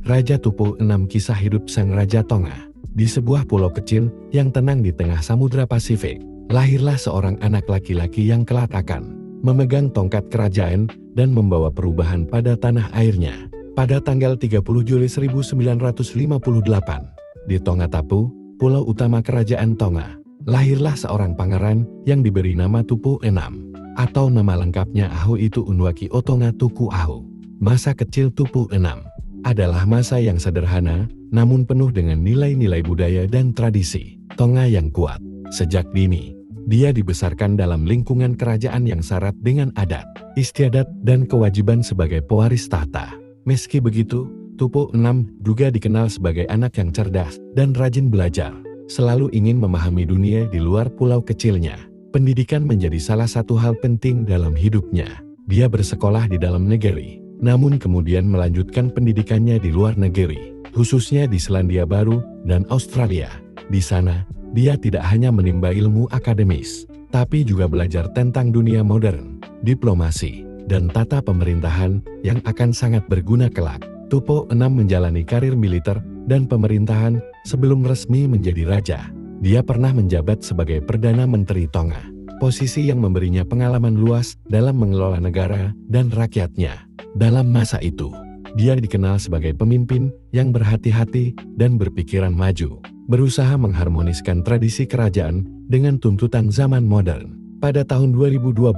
Raja Tupu VI. Kisah hidup sang Raja Tonga. Di sebuah pulau kecil yang tenang di tengah Samudra Pasifik, lahirlah seorang anak laki-laki yang kelak akan memegang tongkat kerajaan dan membawa perubahan pada tanah airnya. Pada tanggal 30 Juli 1958, di Tongatapu, pulau utama kerajaan Tonga, lahirlah seorang pangeran yang diberi nama Tupu VI, atau nama lengkapnya Ahu itu Unwaki Otonga Tuku Ahu. Masa kecil Tupu VI adalah masa yang sederhana, namun penuh dengan nilai-nilai budaya dan tradisi Tonga yang kuat. Sejak dini, dia dibesarkan dalam lingkungan kerajaan yang syarat dengan adat, istiadat, dan kewajiban sebagai pewaris tahta. Meski begitu, Tupu VI juga dikenal sebagai anak yang cerdas dan rajin belajar, selalu ingin memahami dunia di luar pulau kecilnya. Pendidikan menjadi salah satu hal penting dalam hidupnya. Dia bersekolah di dalam negeri, namun kemudian melanjutkan pendidikannya di luar negeri, khususnya di Selandia Baru dan Australia. Di sana, dia tidak hanya menimba ilmu akademis, tapi juga belajar tentang dunia modern, diplomasi, dan tata pemerintahan yang akan sangat berguna kelak. Tupu VI menjalani karir militer dan pemerintahan sebelum resmi menjadi raja. Dia pernah menjabat sebagai Perdana Menteri Tonga, posisi yang memberinya pengalaman luas dalam mengelola negara dan rakyatnya. Dalam masa itu, dia dikenal sebagai pemimpin yang berhati-hati dan berpikiran maju, berusaha mengharmoniskan tradisi kerajaan dengan tuntutan zaman modern. Pada tahun 2012,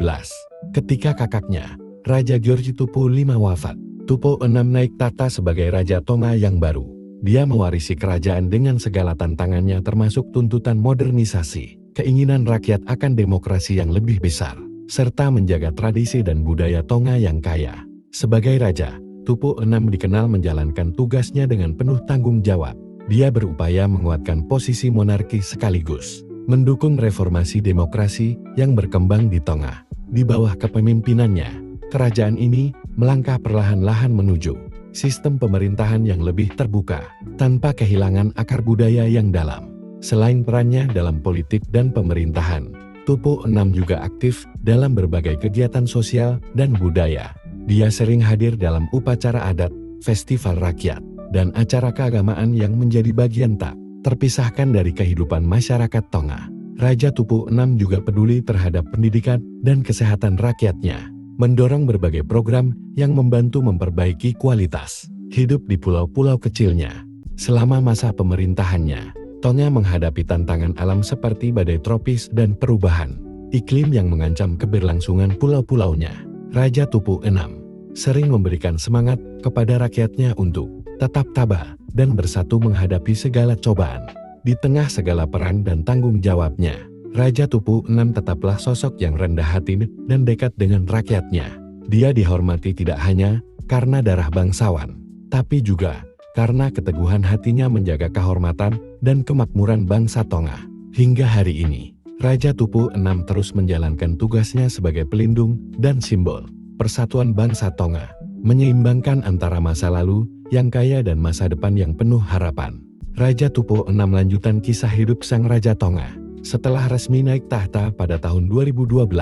ketika kakaknya, Raja George Tupu V wafat, Tupu VI naik tahta sebagai Raja Tonga yang baru. Dia mewarisi kerajaan dengan segala tantangannya termasuk tuntutan modernisasi, keinginan rakyat akan demokrasi yang lebih besar, serta menjaga tradisi dan budaya Tonga yang kaya. Sebagai raja, Tupu VI dikenal menjalankan tugasnya dengan penuh tanggung jawab. Dia berupaya menguatkan posisi monarki sekaligus mendukung reformasi demokrasi yang berkembang di Tonga. Di bawah kepemimpinannya, kerajaan ini melangkah perlahan-lahan menuju sistem pemerintahan yang lebih terbuka, tanpa kehilangan akar budaya yang dalam. Selain perannya dalam politik dan pemerintahan, Tupu VI juga aktif dalam berbagai kegiatan sosial dan budaya. Dia sering hadir dalam upacara adat, festival rakyat, dan acara keagamaan yang menjadi bagian tak terpisahkan dari kehidupan masyarakat Tonga. Raja Tupu VI juga peduli terhadap pendidikan dan kesehatan rakyatnya, mendorong berbagai program yang membantu memperbaiki kualitas hidup di pulau-pulau kecilnya. Selama masa pemerintahannya, Tonga menghadapi tantangan alam seperti badai tropis dan perubahan iklim yang mengancam keberlangsungan pulau-pulaunya. Raja Tupu VI sering memberikan semangat kepada rakyatnya untuk tetap tabah dan bersatu menghadapi segala cobaan. Di tengah segala peran dan tanggung jawabnya, Raja Tupu VI tetaplah sosok yang rendah hati dan dekat dengan rakyatnya. Dia dihormati tidak hanya karena darah bangsawan, tapi juga karena keteguhan hatinya menjaga kehormatan dan kemakmuran bangsa Tonga. Hingga hari ini, Raja Tupu VI terus menjalankan tugasnya sebagai pelindung dan simbol persatuan bangsa Tonga, menyeimbangkan antara masa lalu yang kaya dan masa depan yang penuh harapan. Raja Tupu VI lanjutan kisah hidup sang Raja Tonga. Setelah resmi naik tahta pada tahun 2012,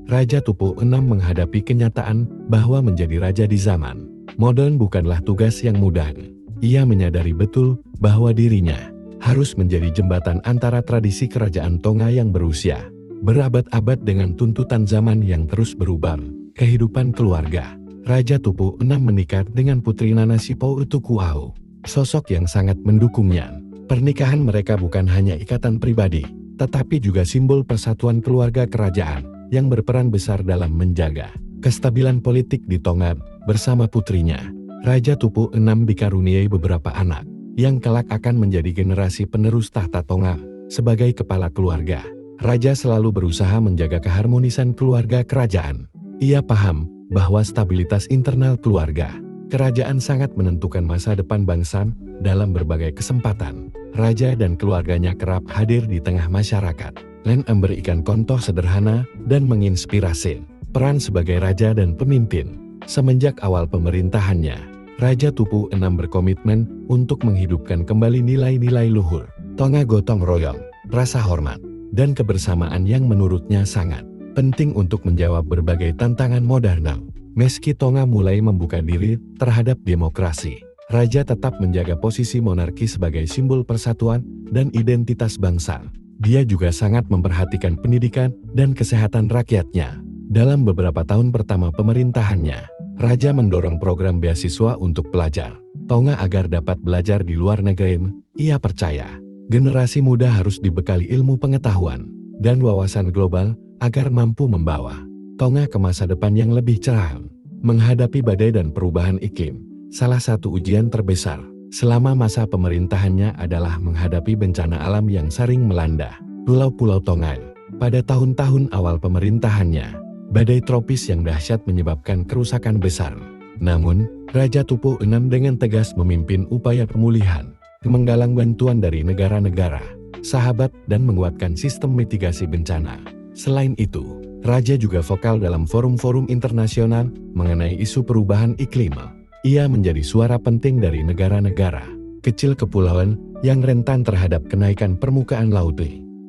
Raja Tupu VI menghadapi kenyataan bahwa menjadi raja di zaman modern bukanlah tugas yang mudah. Ia menyadari betul bahwa dirinya harus menjadi jembatan antara tradisi kerajaan Tonga yang berusia berabad-abad dengan tuntutan zaman yang terus berubah. Kehidupan keluarga. Raja Tupu VI menikah dengan Putri Nanasipo Tuku Ahu, sosok yang sangat mendukungnya. Pernikahan mereka bukan hanya ikatan pribadi, tetapi juga simbol persatuan keluarga kerajaan yang berperan besar dalam menjaga kestabilan politik di Tonga. Bersama putrinya, Raja Tupu VI dikaruniai beberapa anak yang kelak akan menjadi generasi penerus tahta Tonga. Sebagai kepala keluarga, Raja selalu berusaha menjaga keharmonisan keluarga kerajaan. Ia paham bahwa stabilitas internal keluarga kerajaan sangat menentukan masa depan bangsa. Dalam berbagai kesempatan, Raja dan keluarganya kerap hadir di tengah masyarakat, dan memberikan contoh sederhana dan menginspirasi. Peran sebagai raja dan pemimpin. Semenjak awal pemerintahannya, Raja Tupu VI berkomitmen untuk menghidupkan kembali nilai-nilai luhur Tonga gotong royong, rasa hormat, dan kebersamaan yang menurutnya sangat penting untuk menjawab berbagai tantangan modern. Meski Tonga mulai membuka diri terhadap demokrasi, Raja tetap menjaga posisi monarki sebagai simbol persatuan dan identitas bangsa. Dia juga sangat memperhatikan pendidikan dan kesehatan rakyatnya. Dalam beberapa tahun pertama pemerintahannya, Raja mendorong program beasiswa untuk pelajar Tonga agar dapat belajar di luar negeri. Ia percaya, generasi muda harus dibekali ilmu pengetahuan dan wawasan global agar mampu membawa Tonga ke masa depan yang lebih cerah. Menghadapi badai dan perubahan iklim, salah satu ujian terbesar selama masa pemerintahannya adalah menghadapi bencana alam yang sering melanda pulau-pulau Tonga. Pada tahun-tahun awal pemerintahannya, badai tropis yang dahsyat menyebabkan kerusakan besar. Namun, Raja Tupou VI dengan tegas memimpin upaya pemulihan, menggalang bantuan dari negara-negara sahabat dan menguatkan sistem mitigasi bencana. Selain itu, Raja juga vokal dalam forum-forum internasional mengenai isu perubahan iklim. Ia menjadi suara penting dari negara-negara kecil kepulauan yang rentan terhadap kenaikan permukaan laut.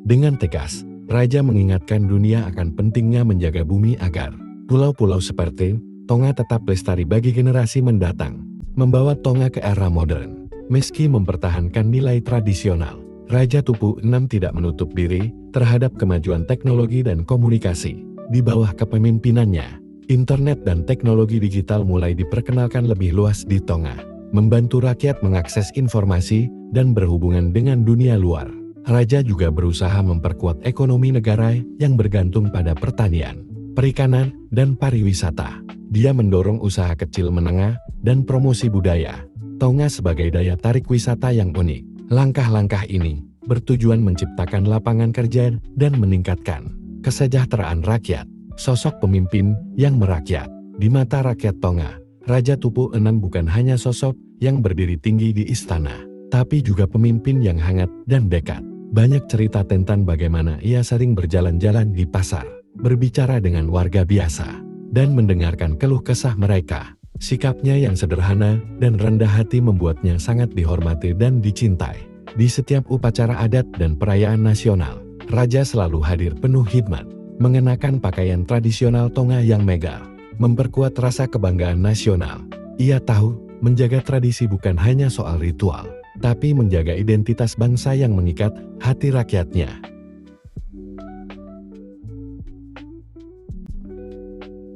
Dengan tegas, Raja mengingatkan dunia akan pentingnya menjaga bumi agar pulau-pulau seperti Tonga tetap lestari bagi generasi mendatang, membawa Tonga ke era modern. Meski mempertahankan nilai tradisional, Raja Tupou VI tidak menutup diri terhadap kemajuan teknologi dan komunikasi. Di bawah kepemimpinannya, internet dan teknologi digital mulai diperkenalkan lebih luas di Tonga, membantu rakyat mengakses informasi dan berhubungan dengan dunia luar. Raja juga berusaha memperkuat ekonomi negara yang bergantung pada pertanian, perikanan, dan pariwisata. Dia mendorong usaha kecil menengah dan promosi budaya Tonga sebagai daya tarik wisata yang unik. Langkah-langkah ini bertujuan menciptakan lapangan kerja dan meningkatkan kesejahteraan rakyat. Sosok pemimpin yang merakyat. Di mata rakyat Tonga, Raja Tupou VI bukan hanya sosok yang berdiri tinggi di istana, tapi juga pemimpin yang hangat dan dekat. Banyak cerita tentang bagaimana ia sering berjalan-jalan di pasar, berbicara dengan warga biasa, dan mendengarkan keluh kesah mereka. Sikapnya yang sederhana dan rendah hati membuatnya sangat dihormati dan dicintai. Di setiap upacara adat dan perayaan nasional, Raja selalu hadir penuh hikmat, mengenakan pakaian tradisional Tonga yang megah, memperkuat rasa kebanggaan nasional. Ia tahu, menjaga tradisi bukan hanya soal ritual, tapi menjaga identitas bangsa yang mengikat hati rakyatnya.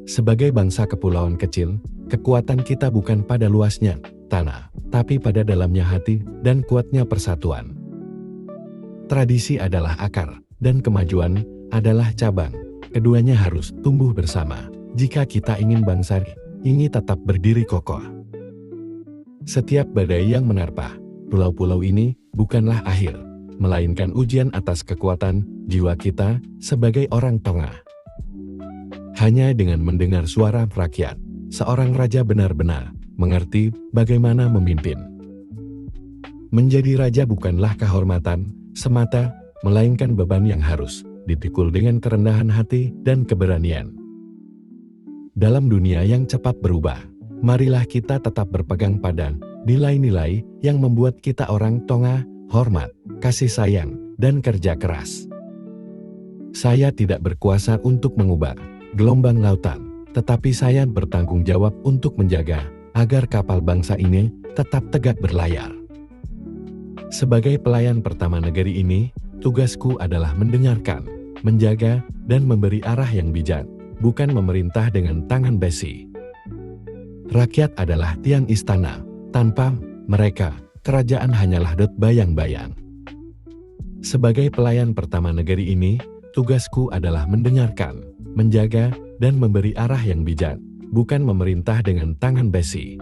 Sebagai bangsa kepulauan kecil, kekuatan kita bukan pada luasnya tanah, tapi pada dalamnya hati dan kuatnya persatuan. Tradisi adalah akar, dan kemajuan adalah cabang. Keduanya harus tumbuh bersama jika kita ingin bangsa ini tetap berdiri kokoh. Setiap badai yang menerpa pulau-pulau ini bukanlah akhir, melainkan ujian atas kekuatan jiwa kita sebagai orang Tonga. Hanya dengan mendengar suara rakyat, seorang raja benar-benar mengerti bagaimana memimpin. Menjadi raja bukanlah kehormatan semata, melainkan beban yang harus dipikul dengan kerendahan hati dan keberanian. Dalam dunia yang cepat berubah, marilah kita tetap berpegang pada nilai-nilai yang membuat kita orang Tonga, hormat, kasih sayang, dan kerja keras. Saya tidak berkuasa untuk mengubah gelombang lautan, tetapi saya bertanggung jawab untuk menjaga agar kapal bangsa ini tetap tegak berlayar. Sebagai pelayan pertama negeri ini, tugasku adalah mendengarkan, menjaga, dan memberi arah yang bijak, bukan memerintah dengan tangan besi. Rakyat adalah tiang istana, tanpa mereka, kerajaan hanyalah bayang-bayang. Sebagai pelayan pertama negeri ini, tugasku adalah mendengarkan, menjaga, dan memberi arah yang bijak, bukan memerintah dengan tangan besi.